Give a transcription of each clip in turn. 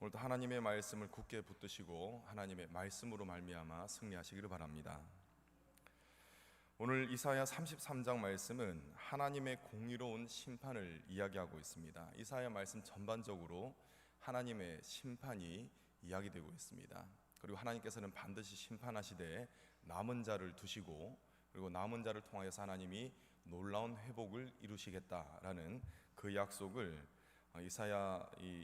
오늘도 하나님의 말씀을 굳게 붙드시고 하나님의 말씀으로 말미암아 승리하시기를 바랍니다. 오늘 이사야 33장 말씀은 하나님의 공의로운 심판을 이야기하고 있습니다. 이사야 말씀 전반적으로 하나님의 심판이 이야기되고 있습니다. 그리고 하나님께서는 반드시 심판하시되 남은 자를 두시고, 그리고 남은 자를 통하여서 하나님이 놀라운 회복을 이루시겠다라는 그 약속을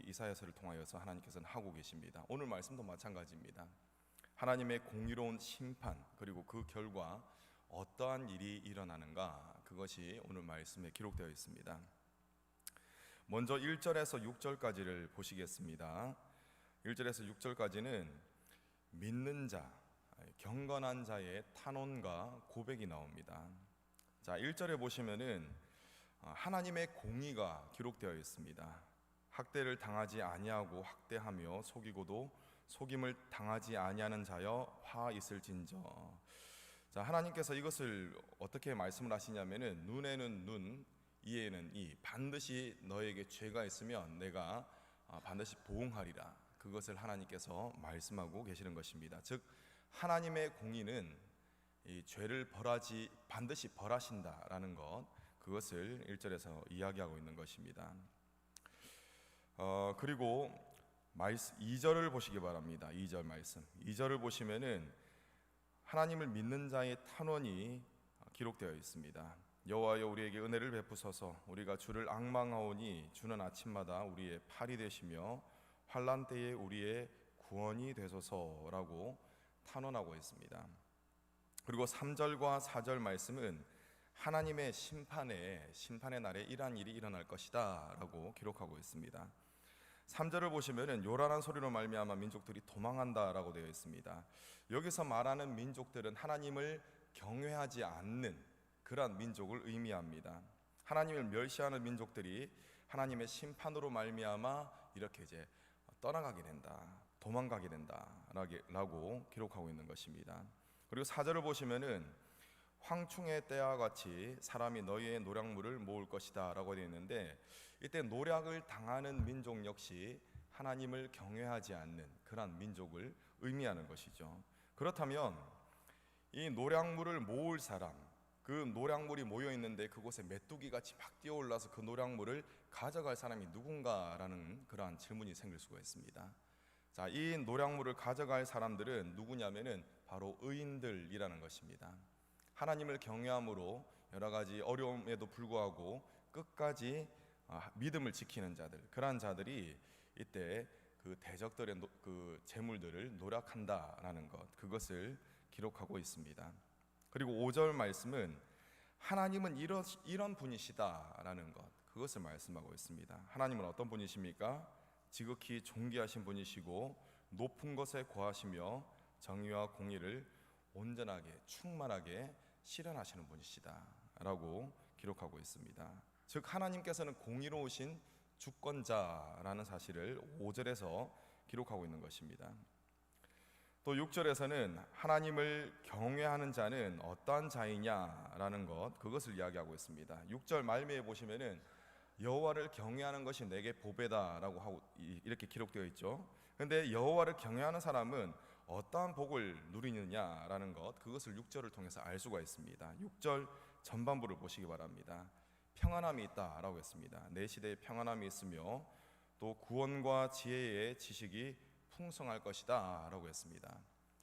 이사야서를 통하여서 하나님께서는 하고 계십니다. 오늘 말씀도 마찬가지입니다. 하나님의 공의로운 심판, 그리고 그 결과 어떠한 일이 일어나는가, 그것이 오늘 말씀에 기록되어 있습니다. 먼저 1절에서 6절까지를 보시겠습니다. 1절에서 6절까지는 믿는 자, 경건한 자의 탄원과 고백이 나옵니다. 자, 1절에 보시면은 하나님의 공의가 기록되어 있습니다. 학대를 당하지 아니하고 학대하며 속이고도 속임을 당하지 아니하는 자여 화 있을진저. 자, 하나님께서 이것을 어떻게 말씀을 하시냐면은 눈에는 눈, 이에는 이, 반드시 너에게 죄가 있으면 내가 반드시 보응하리라. 그것을 하나님께서 말씀하고 계시는 것입니다. 즉 하나님의 공의는 이 죄를 반드시 벌하신다라는 것, 그것을 1절에서 이야기하고 있는 것입니다. 그리고 2절을 보시기 바랍니다. 2절 말씀. 2절을 보시면은 하나님을 믿는 자의 탄원이 기록되어 있습니다. 여호와여 우리에게 은혜를 베푸소서. 우리가 주를 앙망하오니 주는 아침마다 우리의 팔이 되시며 환난 때에 우리의 구원이 되소서라고 탄원하고 있습니다. 그리고 3절과 4절 말씀은 하나님의 심판의 날에 이러한 일이 일어날 것이다 라고 기록하고 있습니다. 3절을 보시면은 요란한 소리로 말미암아 민족들이 도망한다 라고 되어 있습니다. 여기서 말하는 민족들은 하나님을 경외하지 않는 그러한 민족을 의미합니다. 하나님을 멸시하는 민족들이 하나님의 심판으로 말미암아 이렇게 이제 떠나가게 된다, 도망가게 된다 라고 기록하고 있는 것입니다. 그리고 4절을 보시면은 황충의 때와 같이 사람이 너희의 노략물을 모을 것이다 라고 되어 있는데, 이때 노략을 당하는 민족 역시 하나님을 경외하지 않는 그러한 민족을 의미하는 것이죠. 그렇다면 이 노략물을 모을 사람, 그 노략물이 모여 있는데 그곳에 메뚜기같이 막 뛰어올라서 그 노략물을 가져갈 사람이 누군가라는 그러한 질문이 생길 수가 있습니다. 자, 이 노략물을 가져갈 사람들은 누구냐면은 바로 의인들이라는 것입니다. 하나님을 경외함으로 여러 가지 어려움에도 불구하고 끝까지 믿음을 지키는 자들, 그러한 자들이 이때 그 대적들의 그 재물들을 노략한다라는 것, 그것을 기록하고 있습니다. 그리고 5절 말씀은 하나님은 이런 분이시다라는 것, 그것을 말씀하고 있습니다. 하나님은 어떤 분이십니까? 지극히 존귀하신 분이시고 높은 것에 거하시며 정의와 공의를 온전하게 충만하게 실현하시는 분이시다 라고 기록하고 있습니다. 즉 하나님께서는 공의로우신 주권자라는 사실을 5절에서 기록하고 있는 것입니다. 또 6절에서는 하나님을 경외하는 자는 어떠한 자이냐라는 것, 그것을 이야기하고 있습니다. 6절 말미에 보시면은 여호와를 경외하는 것이 내게 보배다라고 하고 이렇게 기록되어 있죠. 그런데 여호와를 경외하는 사람은 어떠한 복을 누리느냐라는 것, 그것을 6절을 통해서 알 수가 있습니다. 6절 전반부를 보시기 바랍니다. 평안함이 있다라고 했습니다. 내 시대에 평안함이 있으며 또 구원과 지혜의 지식이 풍성할 것이다 라고 했습니다.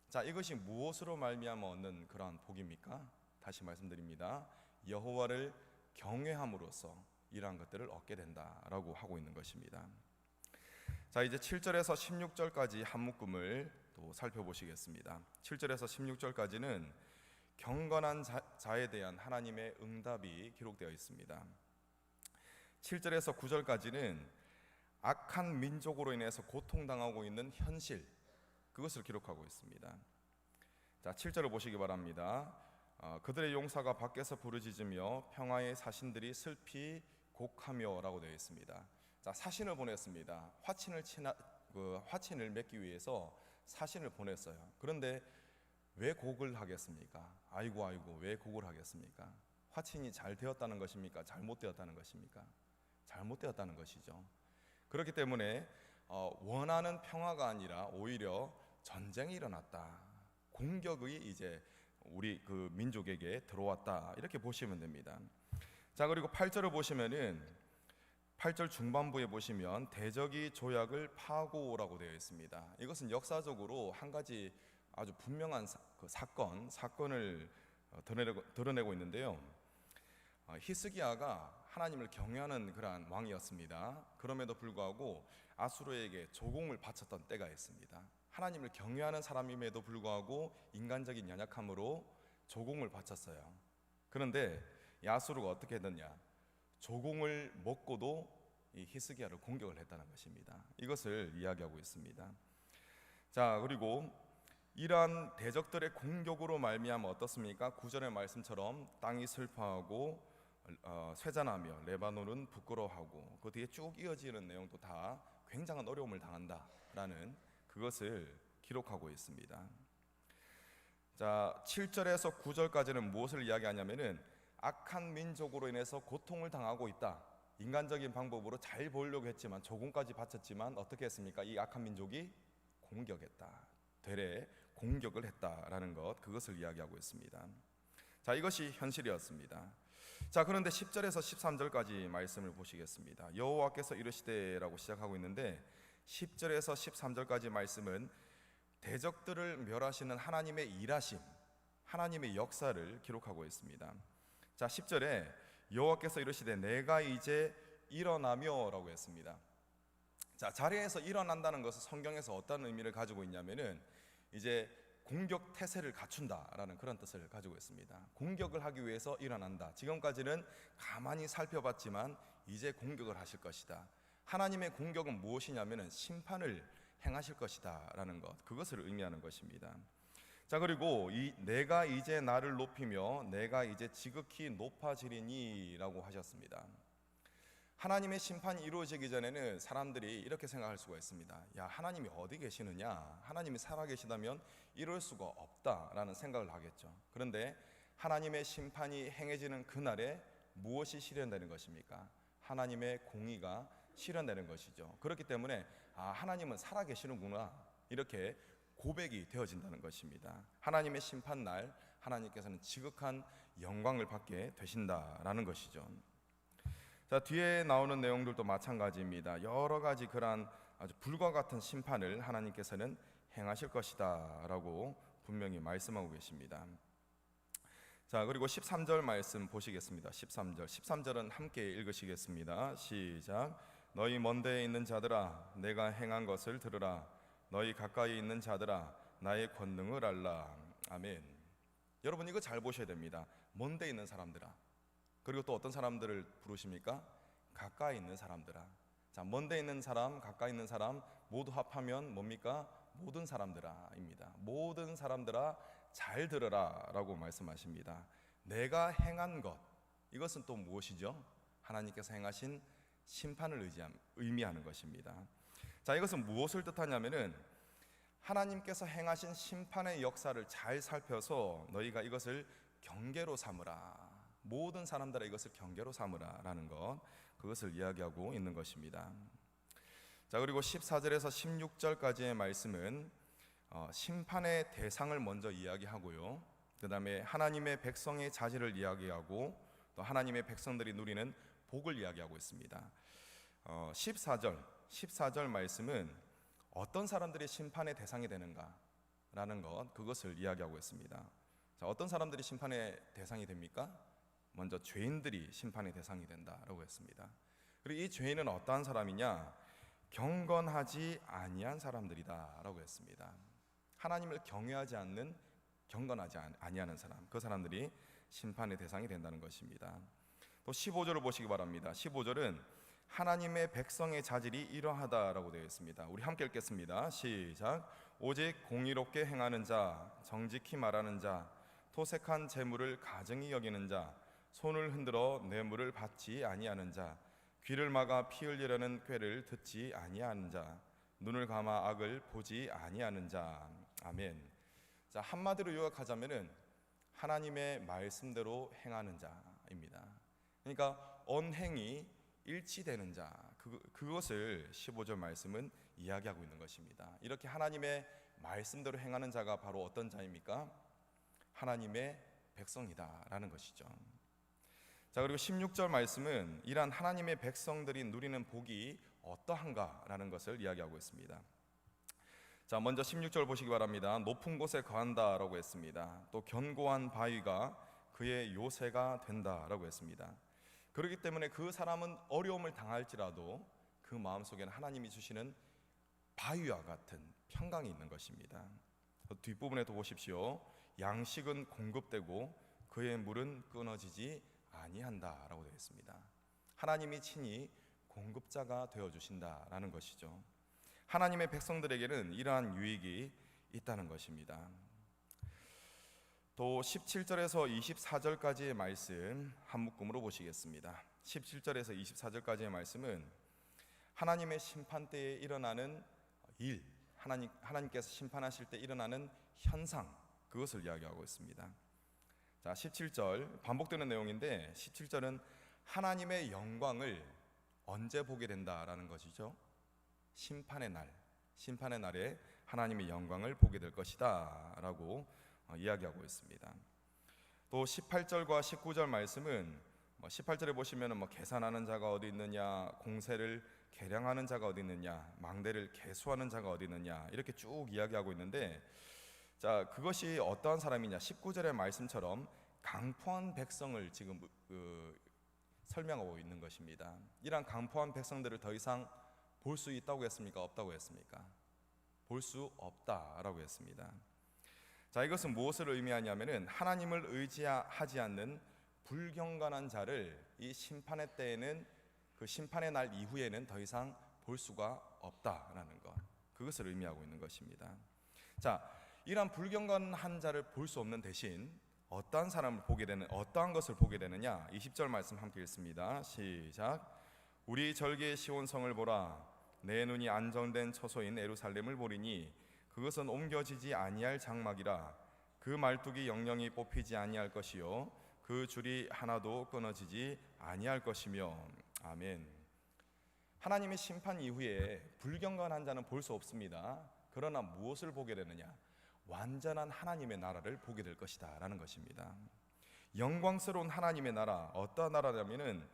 자, 이것이 무엇으로 말미암아 얻는 그러한 복입니까? 다시 말씀드립니다. 여호와를 경외함으로써 이러한 것들을 얻게 된다라고 하고 있는 것입니다. 자, 이제 7절에서 16절까지 한 묶음을 또 살펴보시겠습니다. 7절에서 16절까지는 경건한 자에 대한 하나님의 응답이 기록되어 있습니다. 7절에서 9절까지는 악한 민족으로 인해서 고통당하고 있는 현실, 그것을 기록하고 있습니다. 자, 7절을 보시기 바랍니다. 그들의 용사가 밖에서 부르짖으며 평화의 사신들이 슬피 곡하며 라고 되어 있습니다. 자, 사신을 보냈습니다. 화친을 맺기 위해서 사신을 보냈어요. 그런데 왜 곡을 하겠습니까? 아이고 왜 곡을 하겠습니까? 화친이 잘 되었다는 것입니까? 잘못되었다는 것입니까? 잘못되었다는 것이죠. 그렇기 때문에 원하는 평화가 아니라 오히려 전쟁이 일어났다. 공격이 이제 우리 그 민족에게 들어왔다. 이렇게 보시면 됩니다. 자, 그리고 8절을 보시면은 8절 중반부에 보시면 대적이 조약을 파고라고 되어 있습니다. 이것은 역사적으로 한 가지 아주 분명한 사건을 드러내고 있는데요. 히스기야가 하나님을 경외하는 그러한 왕이었습니다. 그럼에도 불구하고 아수르에게 조공을 바쳤던 때가 있습니다. 하나님을 경외하는 사람임에도 불구하고 인간적인 연약함으로 조공을 바쳤어요. 그런데 이 아수르가 어떻게 했느냐? 조공을 먹고도 이 히스기야를 공격을 했다는 것입니다. 이것을 이야기하고 있습니다. 자, 그리고 이러한 대적들의 공격으로 말미암아 어떻습니까? 9절의 말씀처럼 땅이 슬퍼하고 쇠잔하며 레바논은 부끄러워하고 그 뒤에 쭉 이어지는 내용도 다 굉장한 어려움을 당한다라는 그것을 기록하고 있습니다. 자, 7절에서 9절까지는 무엇을 이야기하냐면은 악한 민족으로 인해서 고통을 당하고 있다. 인간적인 방법으로 잘 보려고 했지만 조공까지 바쳤지만 어떻게 했습니까? 이 악한 민족이 공격했다. 되레 공격을 했다라는 것, 그것을 이야기하고 있습니다. 자, 이것이 현실이었습니다. 자, 그런데 10절에서 13절까지 말씀을 보시겠습니다. 여호와께서 이르시되라고 시작하고 있는데 10절에서 13절까지 말씀은 대적들을 멸하시는 하나님의 일하심, 하나님의 역사를 기록하고 있습니다. 자, 10절에 여호와께서 이르시되 내가 이제 일어나며라고 했습니다. 자, 자리에서 일어난다는 것은 성경에서 어떤 의미를 가지고 있냐면은 이제 공격 태세를 갖춘다라는 그런 뜻을 가지고 있습니다. 공격을 하기 위해서 일어난다. 지금까지는 가만히 살펴봤지만 이제 공격을 하실 것이다. 하나님의 공격은 무엇이냐면은 심판을 행하실 것이다라는 것, 그것을 의미하는 것입니다. 자, 그리고 내가 이제 나를 높이며 내가 이제 지극히 높아지리니라고 하셨습니다. 하나님의 심판이 이루어지기 전에는 사람들이 이렇게 생각할 수가 있습니다. 야, 하나님이 어디 계시느냐? 하나님이 살아계시다면 이럴 수가 없다라는 생각을 하겠죠. 그런데 하나님의 심판이 행해지는 그날에 무엇이 실현되는 것입니까? 하나님의 공의가 실현되는 것이죠. 그렇기 때문에 하나님은 살아계시는구나, 이렇게 고백이 되어진다는 것입니다. 하나님의 심판날 하나님께서는 지극한 영광을 받게 되신다라는 것이죠. 자, 뒤에 나오는 내용들도 마찬가지입니다. 여러 가지 그러한 아주 불과 같은 심판을 하나님께서는 행하실 것이다 라고 분명히 말씀하고 계십니다. 자, 그리고 13절 말씀 보시겠습니다. 13절은 함께 읽으시겠습니다. 시작. 너희 먼 데에 있는 자들아 내가 행한 것을 들으라. 너희 가까이 있는 자들아 나의 권능을 알라. 아멘. 여러분, 이거 잘 보셔야 됩니다. 먼 데 있는 사람들아. 그리고 또 어떤 사람들을 부르십니까? 가까이 있는 사람들아. 자, 먼 데 있는 사람, 가까이 있는 사람 모두 합하면 뭡니까? 모든 사람들아입니다. 모든 사람들아 잘 들으라 라고 말씀하십니다. 내가 행한 것, 이것은 또 무엇이죠? 하나님께서 행하신 심판을 의미하는 것입니다. 자, 이것은 무엇을 뜻하냐면은 하나님께서 행하신 심판의 역사를 잘 살펴서 너희가 이것을 경계로 삼으라. 모든 사람들아 이것을 경계로 삼으라 라는 것, 그것을 이야기하고 있는 것입니다. 자, 그리고 14절에서 16절까지의 말씀은 심판의 대상을 먼저 이야기하고요, 그 다음에 하나님의 백성의 자질을 이야기하고 또 하나님의 백성들이 누리는 복을 이야기하고 있습니다. 14절 말씀은 어떤 사람들이 심판의 대상이 되는가 라는 것, 그것을 이야기하고 있습니다. 자, 어떤 사람들이 심판의 대상이 됩니까? 먼저 죄인들이 심판의 대상이 된다라고 했습니다. 그리고 이 죄인은 어떠한 사람이냐? 경건하지 아니한 사람들이다라고 했습니다. 하나님을 경외하지 않는, 경건하지 아니하는 사람, 그 사람들이 심판의 대상이 된다는 것입니다. 또 15절을 보시기 바랍니다. 15절은 하나님의 백성의 자질이 이러하다라고 되어 있습니다. 우리 함께 읽겠습니다. 시작. 오직 공의롭게 행하는 자, 정직히 말하는 자, 토색한 재물을 가증히 여기는 자, 손을 흔들어 뇌물을 받지 아니하는 자, 귀를 막아 피 흘리려는 꾀를 듣지 아니하는 자, 눈을 감아 악을 보지 아니하는 자. 아멘. 자, 한마디로 요약하자면은 하나님의 말씀대로 행하는 자입니다. 그러니까 언행이 일치되는 자, 그것을 15절 말씀은 이야기하고 있는 것입니다. 이렇게 하나님의 말씀대로 행하는 자가 바로 어떤 자입니까? 하나님의 백성이다라는 것이죠. 자, 그리고 16절 말씀은 이러한 하나님의 백성들이 누리는 복이 어떠한가라는 것을 이야기하고 있습니다. 자, 먼저 16절 보시기 바랍니다. 높은 곳에 거한다라고 했습니다. 또 견고한 바위가 그의 요새가 된다라고 했습니다. 그렇기 때문에 그 사람은 어려움을 당할지라도 그 마음속에는 하나님이 주시는 바위와 같은 평강이 있는 것입니다. 뒷부분에도 보십시오. 양식은 공급되고 그의 물은 끊어지지 아니한다라고 되어 있습니다. 하나님이 친히 공급자가 되어 주신다라는 것이죠. 하나님의 백성들에게는 이러한 유익이 있다는 것입니다. 또 17절에서 24절까지의 말씀 한 묶음으로 보시겠습니다. 17절에서 24절까지의 말씀은 하나님의 심판 때에 일어나는 일, 하나님께서 심판하실 때 일어나는 현상, 그것을 이야기하고 있습니다. 자, 17절 반복되는 내용인데 17절은 하나님의 영광을 언제 보게 된다라는 것이죠. 심판의 날에 하나님의 영광을 보게 될 것이다 라고 이야기하고 있습니다. 또 18절과 19절 말씀은 18절에 보시면 계산하는 자가 어디 있느냐, 공세를 계량하는 자가 어디 있느냐, 망대를 계수하는 자가 어디 있느냐, 이렇게 쭉 이야기하고 있는데, 자, 그것이 어떠한 사람이냐, 19절의 말씀처럼 강포한 백성을 지금 설명하고 있는 것입니다. 이러한 강포한 백성들을 더 이상 볼 수 있다고 했습니까? 없다고 했습니까? 볼 수 없다라고 했습니다. 자, 이것은 무엇을 의미하냐면은 하나님을 의지하지 않는 불경건한 자를 이 심판의 때에는, 그 심판의 날 이후에는 더 이상 볼 수가 없다라는 것, 그것을 의미하고 있는 것입니다. 자, 이러한 불경건한 자를 볼 수 없는 대신 어떠한 사람을 보게 되는, 어떠한 것을 보게 되느냐, 20절 말씀 함께 읽습니다. 시작. 우리 절개의 시온성을 보라. 내 눈이 안정된 처소인 예루살렘을 보리니 그것은 옮겨지지 아니할 장막이라. 그 말뚝이 영영이 뽑히지 아니할 것이요 그 줄이 하나도 끊어지지 아니할 것이며. 아멘. 하나님의 심판 이후에 불경건한 자는 볼 수 없습니다. 그러나 무엇을 보게 되느냐? 완전한 하나님의 나라를 보게 될 것이다 라는 것입니다. 영광스러운 하나님의 나라, 어떠한 나라냐면은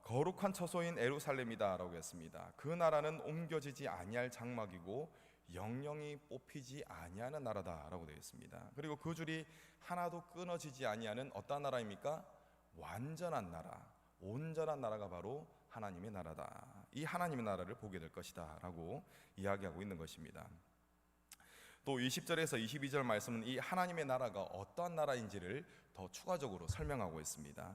거룩한 처소인 예루살렘이다 라고 했습니다. 그 나라는 옮겨지지 아니할 장막이고 영영이 뽑히지 아니하는 나라다 라고 되어 있습니다. 그리고 그 줄이 하나도 끊어지지 아니하는 어떠한 나라입니까? 완전한 나라, 온전한 나라가 바로 하나님의 나라다. 이 하나님의 나라를 보게 될 것이다 라고 이야기하고 있는 것입니다. 또 20절에서 22절 말씀은 이 하나님의 나라가 어떠한 나라인지를 더 추가적으로 설명하고 있습니다.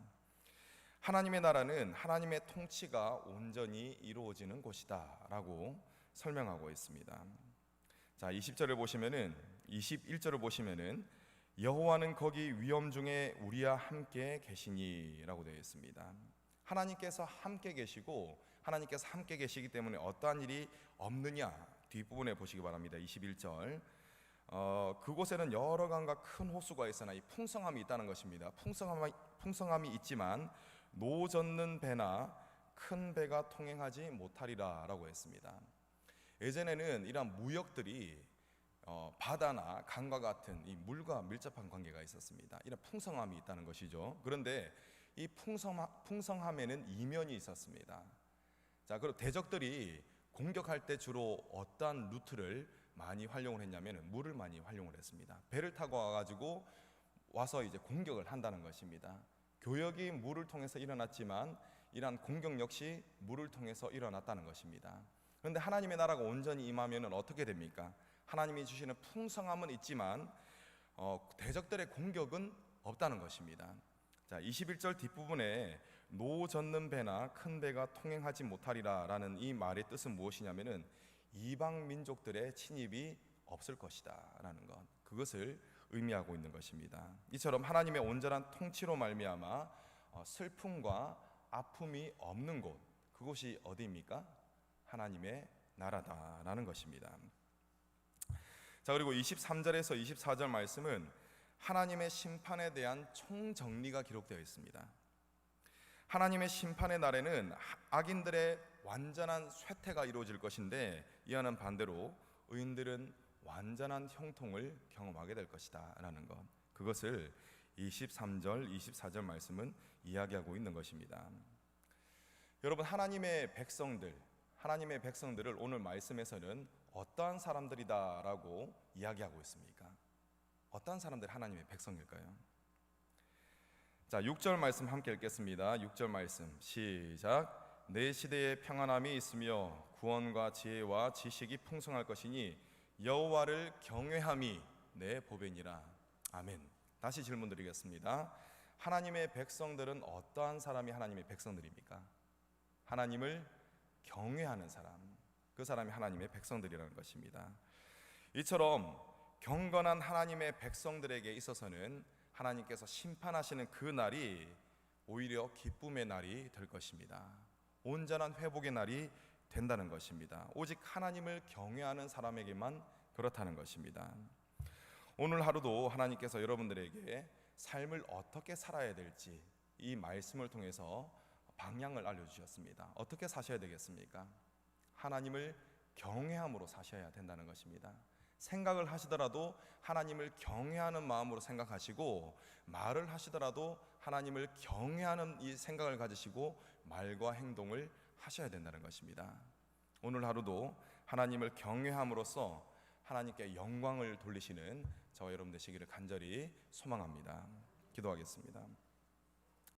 하나님의 나라는 하나님의 통치가 온전히 이루어지는 곳이다 라고 설명하고 있습니다. 자, 20절을 보시면은, 21절을 보시면은 여호와는 거기 위엄 중에 우리와 함께 계시니 라고 되어 있습니다. 하나님께서 함께 계시고, 하나님께서 함께 계시기 때문에 어떠한 일이 없느냐, 뒷부분에 보시기 바랍니다. 21절, 그곳에는 여러 강과 큰 호수가 있으나 이 풍성함이 있다는 것입니다. 풍성함이 있지만 노 젓는 배나 큰 배가 통행하지 못하리라 라고 했습니다. 예전에는 이러한 무역들이 바다나 강과 같은 이 물과 밀접한 관계가 있었습니다. 이런 풍성함이 있다는 것이죠. 그런데 이 풍성함에는 이면이 있었습니다. 자, 그리고 대적들이 공격할 때 주로 어떠한 루트를 많이 활용을 했냐면 물을 많이 활용을 했습니다. 배를 타고 와가지고 와서 이제 공격을 한다는 것입니다. 교역이 물을 통해서 일어났지만 이러한 공격 역시 물을 통해서 일어났다는 것입니다. 그런데 하나님의 나라가 온전히 임하면 어떻게 됩니까? 하나님이 주시는 풍성함은 있지만 대적들의 공격은 없다는 것입니다. 자, 21절 뒷부분에 노 젓는 배나 큰 배가 통행하지 못하리라 라는 이 말의 뜻은 무엇이냐면은 이방 민족들의 침입이 없을 것이다 라는 것, 그것을 의미하고 있는 것입니다. 이처럼 하나님의 온전한 통치로 말미암아 슬픔과 아픔이 없는 곳, 그곳이 어디입니까? 하나님의 나라다라는 것입니다. 자, 그리고 23절에서 24절 말씀은 하나님의 심판에 대한 총정리가 기록되어 있습니다. 하나님의 심판의 날에는 악인들의 완전한 쇠퇴가 이루어질 것인데, 이와는 반대로 의인들은 완전한 형통을 경험하게 될 것이다 라는 것, 그것을 23절, 24절 말씀은 이야기하고 있는 것입니다. 여러분, 하나님의 백성들을 오늘 말씀에서는 어떠한 사람들이다라고 이야기하고 있습니까? 어떠한 사람들이 하나님의 백성일까요? 자, 6절 말씀 함께 읽겠습니다. 6절 말씀 시작. 내 시대에 평안함이 있으며 구원과 지혜와 지식이 풍성할 것이니 여호와를 경외함이 내 보배니라. 아멘. 다시 질문 드리겠습니다. 하나님의 백성들은 어떠한 사람이 하나님의 백성들입니까? 하나님을 경외하는 사람, 그 사람이 하나님의 백성들이라는 것입니다. 이처럼 경건한 하나님의 백성들에게 있어서는 하나님께서 심판하시는 그 날이 오히려 기쁨의 날이 될 것입니다. 온전한 회복의 날이 된다는 것입니다. 오직 하나님을 경외하는 사람에게만 그렇다는 것입니다. 오늘 하루도 하나님께서 여러분들에게 삶을 어떻게 살아야 될지 이 말씀을 통해서 방향을 알려주셨습니다. 어떻게 사셔야 되겠습니까? 하나님을 경외함으로 사셔야 된다는 것입니다. 생각을 하시더라도 하나님을 경외하는 마음으로 생각하시고, 말을 하시더라도 하나님을 경외하는 이 생각을 가지시고 말과 행동을 하셔야 된다는 것입니다. 오늘 하루도 하나님을 경외함으로써 하나님께 영광을 돌리시는 저와 여러분 되시기를 간절히 소망합니다. 기도하겠습니다.